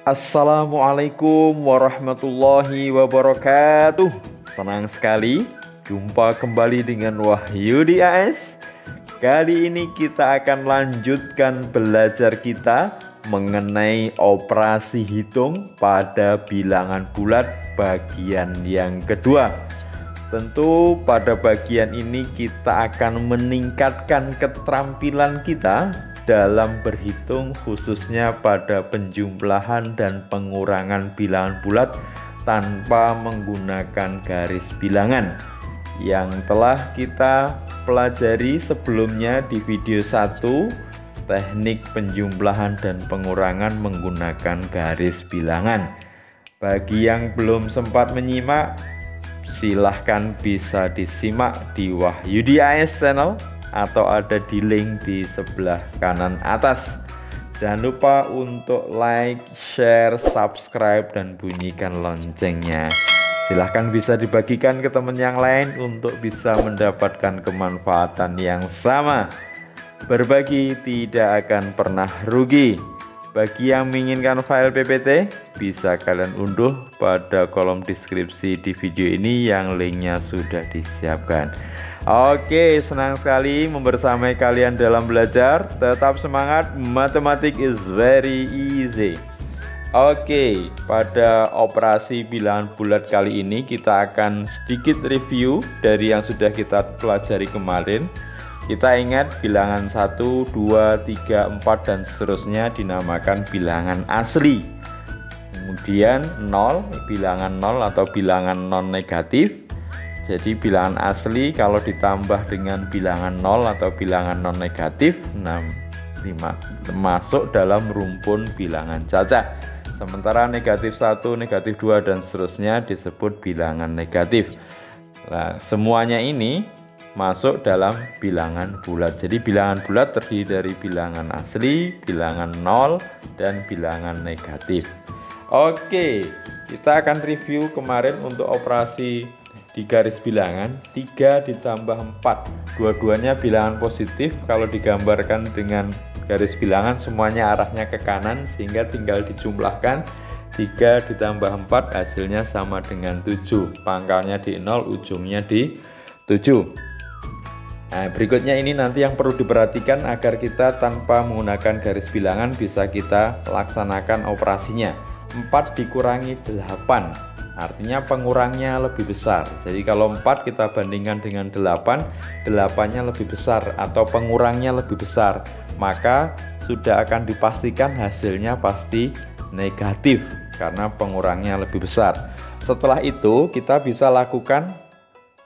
Assalamualaikum warahmatullahi wabarakatuh. Senang sekali jumpa kembali dengan Wahyu di AS. Kali ini kita akan lanjutkan belajar kita mengenai operasi hitung pada bilangan bulat bagian yang kedua. Tentu pada bagian ini kita akan meningkatkan keterampilan kita dalam berhitung, khususnya pada penjumlahan dan pengurangan bilangan bulat tanpa menggunakan garis bilangan yang telah kita pelajari sebelumnya di video 1, teknik penjumlahan dan pengurangan menggunakan garis bilangan. Bagi yang belum sempat menyimak, silahkan bisa disimak di Wahyudi AS channel atau ada di link di sebelah kanan atas. Jangan lupa untuk like, share, subscribe, dan bunyikan loncengnya. Silahkan bisa dibagikan ke teman yang lain untuk bisa mendapatkan kemanfaatan yang sama. Berbagi tidak akan pernah rugi. Bagi yang menginginkan file PPT, bisa kalian unduh pada kolom deskripsi di video ini yang linknya sudah disiapkan. Oke, senang sekali membersamai kalian dalam belajar. Tetap semangat, matematik is very easy. Oke, pada operasi bilangan bulat kali ini kita akan sedikit review dari yang sudah kita pelajari kemarin. Kita ingat bilangan 1, 2, 3, 4 dan seterusnya dinamakan bilangan asli. Kemudian 0, bilangan 0 atau bilangan non negatif. Jadi bilangan asli kalau ditambah dengan bilangan 0 atau bilangan non negatif masuk dalam rumpun bilangan cacah. Sementara negatif 1, negatif 2 dan seterusnya disebut bilangan negatif. Nah, semuanya ini masuk dalam bilangan bulat. Jadi bilangan bulat terdiri dari bilangan asli, bilangan 0 dan bilangan negatif. Oke, kita akan review kemarin untuk operasi di garis bilangan 3 ditambah 4. Dua-duanya bilangan positif. Kalau digambarkan dengan garis bilangan semuanya arahnya ke kanan, sehingga tinggal dijumlahkan 3 ditambah 4 hasilnya sama dengan 7. Pangkalnya di 0, ujungnya di 7. Nah, berikutnya ini nanti yang perlu diperhatikan agar kita tanpa menggunakan garis bilangan bisa kita laksanakan operasinya. 4 dikurangi 8. Artinya pengurangnya lebih besar. Jadi kalau 4 kita bandingkan dengan 8, 8-nya lebih besar atau pengurangnya lebih besar, maka sudah akan dipastikan hasilnya pasti negatif karena pengurangnya lebih besar. Setelah itu kita bisa lakukan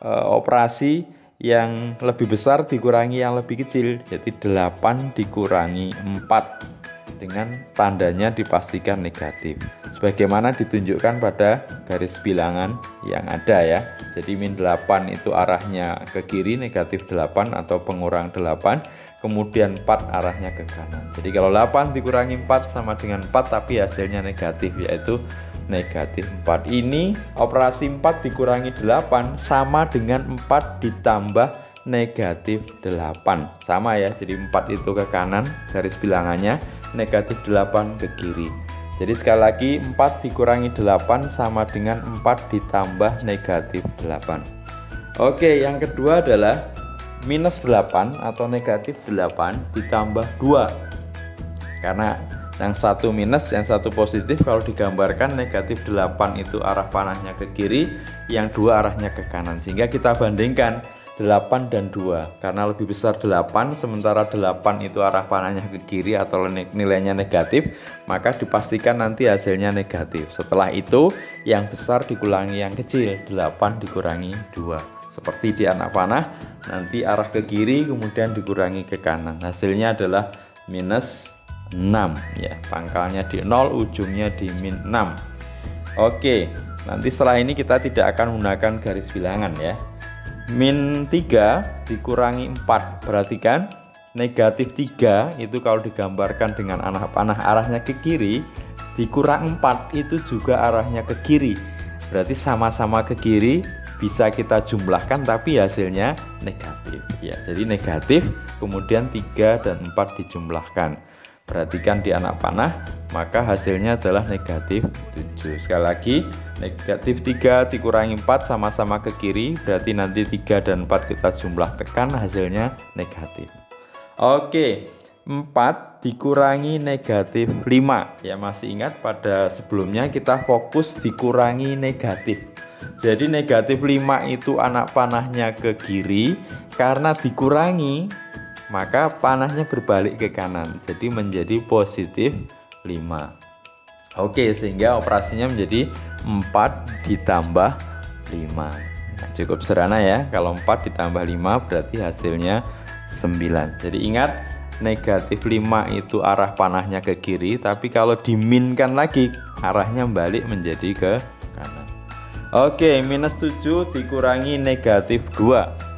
operasi yang lebih besar dikurangi yang lebih kecil. Jadi 8 dikurangi 4 dengan tandanya dipastikan negatif, sebagaimana ditunjukkan pada garis bilangan yang ada ya. Jadi min 8 itu arahnya ke kiri, negatif 8 atau pengurang 8, kemudian 4 arahnya ke kanan. Jadi kalau 8 dikurangi 4 sama dengan 4 tapi hasilnya negatif, yaitu negatif 4. Ini operasi 4 dikurangi 8 sama dengan 4 ditambah negatif 8. Sama ya, jadi 4 itu ke kanan garis bilangannya, negatif 8 ke kiri. Jadi sekali lagi 4 dikurangi 8 sama dengan 4 ditambah negatif 8. Oke, yang kedua adalah minus 8 atau negatif 8 ditambah 2. Karena yang satu minus, yang satu positif, kalau digambarkan negatif 8 itu arah panahnya ke kiri, yang 2 arahnya ke kanan. Sehingga kita bandingkan 8 dan 2, karena lebih besar 8 sementara 8 itu arah panahnya ke kiri atau nilainya negatif, maka dipastikan nanti hasilnya negatif. Setelah itu yang besar dikurangi yang kecil, 8 dikurangi 2. Seperti di anak panah, nanti arah ke kiri kemudian dikurangi ke kanan, hasilnya adalah minus 6 ya, pangkalnya di 0, ujungnya di min 6. Oke, nanti setelah ini kita tidak akan menggunakan garis bilangan ya. Min 3 dikurangi 4, perhatikan negatif 3 itu kalau digambarkan dengan anak panah arahnya ke kiri, dikurang 4 itu juga arahnya ke kiri, berarti sama-sama ke kiri, bisa kita jumlahkan tapi hasilnya negatif ya. Jadi negatif, kemudian 3 dan 4 dijumlahkan. perhatikan di anak panah, maka hasilnya adalah negatif 7. Sekali lagi, negatif 3 dikurangi 4 sama-sama ke kiri, berarti nanti 3 dan 4 kita jumlah tekan, hasilnya negatif. Oke, 4 dikurangi negatif 5. Ya, masih ingat pada sebelumnya kita fokus dikurangi negatif. Jadi negatif 5 itu anak panahnya ke kiri, karena dikurangi maka panahnya berbalik ke kanan, jadi menjadi positif 5. Oke, sehingga operasinya menjadi 4 ditambah 5. Nah, cukup sederhana ya, kalau 4 ditambah 5 berarti hasilnya 9. Jadi ingat, negatif 5 itu arah panahnya ke kiri, tapi kalau diminkan lagi arahnya balik menjadi ke kanan. Oke, minus 7 dikurangi negatif 2.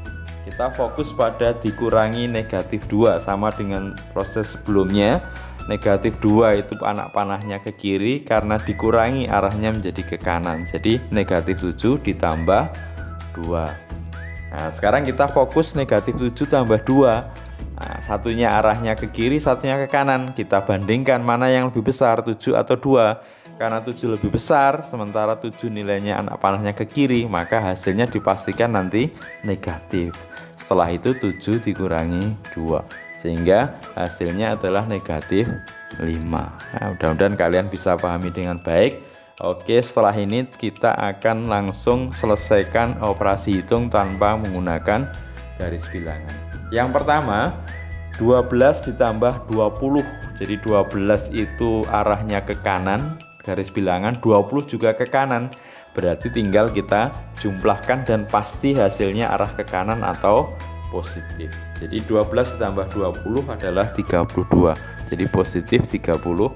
Kita fokus pada dikurangi negatif 2, sama dengan proses sebelumnya. Negatif 2 itu anak panahnya ke kiri, karena dikurangi arahnya menjadi ke kanan, jadi negatif 7 ditambah 2. Nah, sekarang kita fokus negatif 7 tambah 2. Nah, satunya arahnya ke kiri, satunya ke kanan. Kita bandingkan mana yang lebih besar, 7 atau 2. Karena 7 lebih besar, sementara 7 nilainya anak panahnya ke kiri, maka hasilnya dipastikan nanti negatif. Setelah itu 7 dikurangi 2, sehingga hasilnya adalah negatif 5. Nah, mudah-mudahan kalian bisa pahami dengan baik. Oke, setelah ini kita akan langsung selesaikan operasi hitung tanpa menggunakan garis bilangan. Yang pertama, 12 ditambah 20. Jadi 12 itu arahnya ke kanan, garis bilangan, 20 juga ke kanan. Berarti tinggal kita jumlahkan dan pasti hasilnya arah ke kanan atau positif. Jadi 12 ditambah 20 adalah 32. Jadi positif 32.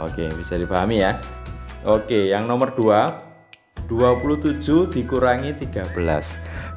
Oke, bisa dipahami ya. Oke, yang nomor 2, 27 dikurangi 13.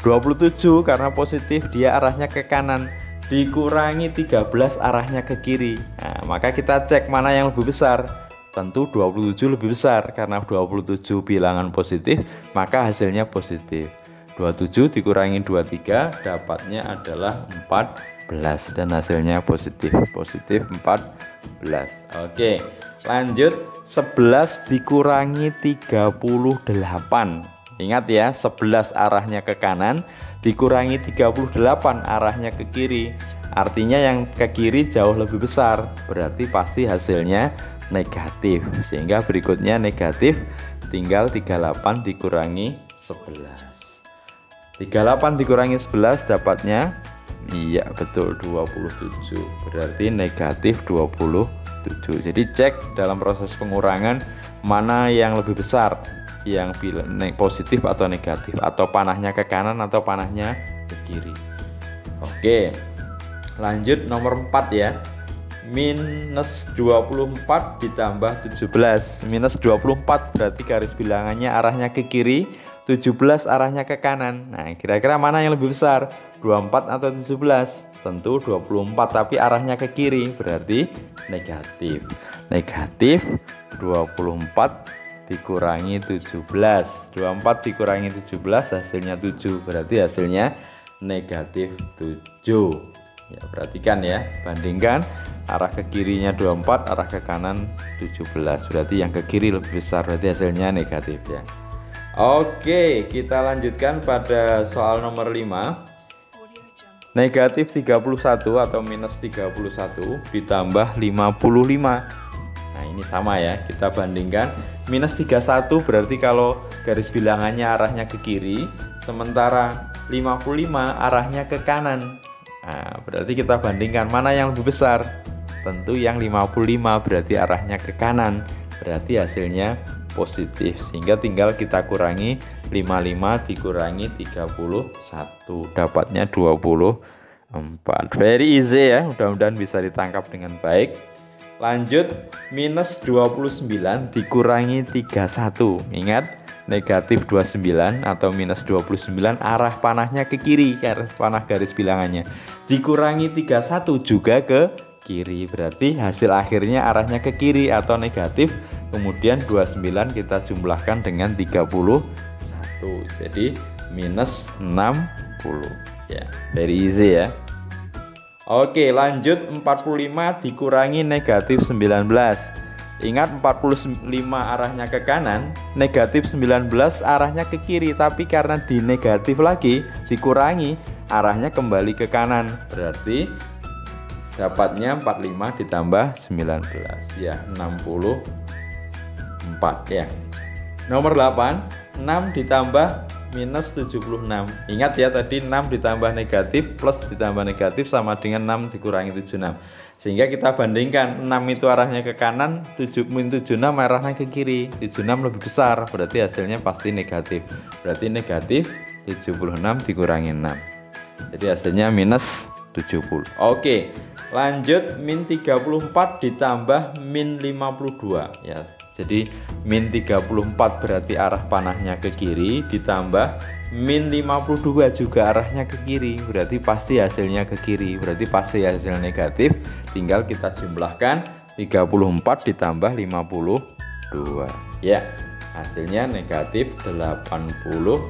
27 karena positif dia arahnya ke kanan, dikurangi 13 arahnya ke kiri. Nah, maka kita cek mana yang lebih besar. Tentu 27 lebih besar, karena 27 bilangan positif, maka hasilnya positif. 27 dikurangi 23 dapatnya adalah 14 dan hasilnya positif. Positif 14. Oke, lanjut. 11 dikurangi 38. Ingat ya, 11 arahnya ke kanan, dikurangi 38 arahnya ke kiri. Artinya yang ke kiri jauh lebih besar, berarti pasti hasilnya negatif. Sehingga berikutnya negatif, tinggal 38 dikurangi 11. 38 dikurangi 11 dapatnya, iya betul, 27. Berarti negatif 27. Jadi cek dalam proses pengurangan mana yang lebih besar, yang positif atau negatif, atau panahnya ke kanan atau panahnya ke kiri. Oke, lanjut nomor 4 ya. Minus 24 ditambah 17. Minus 24 berarti garis bilangannya arahnya ke kiri, 17 arahnya ke kanan. Nah, kira-kira mana yang lebih besar, 24 atau 17? Tentu 24, tapi arahnya ke kiri, berarti negatif. Negatif 24 dikurangi 17. 24 dikurangi 17 hasilnya 7, berarti hasilnya negatif 7. Ya, perhatikan ya, bandingkan arah ke kirinya 24, arah ke kanan 17. Berarti yang ke kiri lebih besar, berarti hasilnya negatif ya. Oke, kita lanjutkan pada soal nomor 5. Negatif 31 atau minus 31 ditambah 55. Nah, ini sama ya, kita bandingkan. Minus 31 berarti kalau garis bilangannya arahnya ke kiri, sementara 55 arahnya ke kanan. Nah, berarti kita bandingkan mana yang lebih besar. Tentu yang 55, berarti arahnya ke kanan, berarti hasilnya positif. Sehingga tinggal kita kurangi 55 dikurangi 31, dapatnya 24. Very easy ya, mudah-mudahan bisa ditangkap dengan baik. Lanjut, minus 29 dikurangi 31. Ingat, negatif 29 atau minus 29 arah panahnya ke kiri, arah panah garis bilangannya, dikurangi 31 juga ke kiri, berarti hasil akhirnya arahnya ke kiri atau negatif. Kemudian 29 kita jumlahkan dengan 31, jadi minus 60 ya. Very easy ya. Oke, lanjut 45 dikurangi negatif 19. Ingat 45 arahnya ke kanan, negatif 19 arahnya ke kiri, tapi karena di negatif lagi dikurangi, arahnya kembali ke kanan. Berarti dapatnya 45 ditambah 19 ya 64 ya. Nomor 8, 6 ditambah minus 76. Ingat ya, tadi 6 ditambah negatif plus ditambah negatif sama dengan 6 dikurangi 76. Sehingga kita bandingkan, 6 itu arahnya ke kanan, 76 arahnya ke kiri. 76 lebih besar, berarti hasilnya pasti negatif. Berarti negatif 76 dikurangi 6. Jadi hasilnya minus 70. Oke, lanjut min 34 ditambah min 52 ya. Jadi min 34 berarti arah panahnya ke kiri, ditambah min 52 juga arahnya ke kiri, berarti pasti hasilnya ke kiri, berarti pasti hasil negatif. Tinggal kita jumlahkan 34 ditambah 52 ya, hasilnya negatif 86.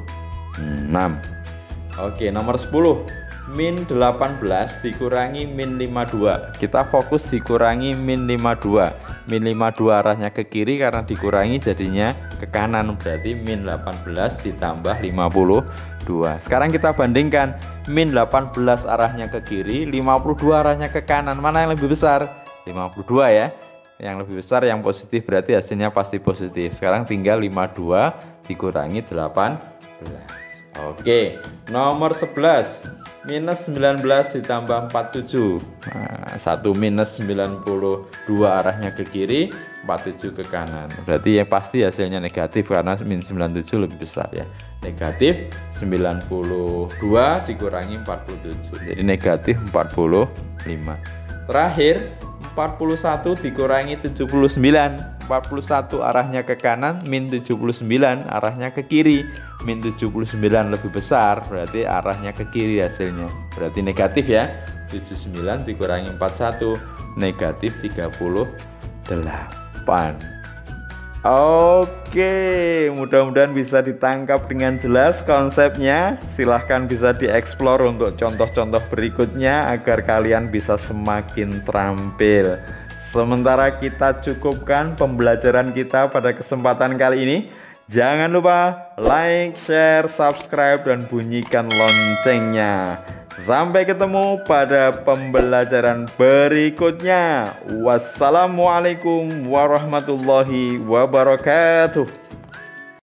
Oke, nomor 10, min 18 dikurangi min 52. Kita fokus dikurangi min 52. Min 52 arahnya ke kiri, karena dikurangi jadinya ke kanan, berarti min 18 ditambah 52. Sekarang kita bandingkan, min 18 arahnya ke kiri, 52 arahnya ke kanan, mana yang lebih besar? 52 ya. Yang lebih besar yang positif, berarti hasilnya pasti positif. Sekarang tinggal 52 dikurangi 18. Oke, nomor 11, minus 19 ditambah 47. Nah, 1 minus 92 arahnya ke kiri, 47 ke kanan. Berarti yang pasti hasilnya negatif karena min 97 lebih besar ya. Negatif 92 dikurangi 47. Jadi negatif 45. Terakhir 41 dikurangi 79. 41 arahnya ke kanan, min 79 arahnya ke kiri. Min 79 lebih besar, berarti arahnya ke kiri hasilnya. Berarti negatif ya. 79 dikurangi 41, negatif 38. Oke, mudah-mudahan bisa ditangkap dengan jelas konsepnya. Silahkan bisa dieksplor untuk contoh-contoh berikutnya agar kalian bisa semakin terampil. Sementara kita cukupkan pembelajaran kita pada kesempatan kali ini. Jangan lupa like, share, subscribe, dan bunyikan loncengnya. Sampai ketemu pada pembelajaran berikutnya. Wassalamualaikum warahmatullahi wabarakatuh.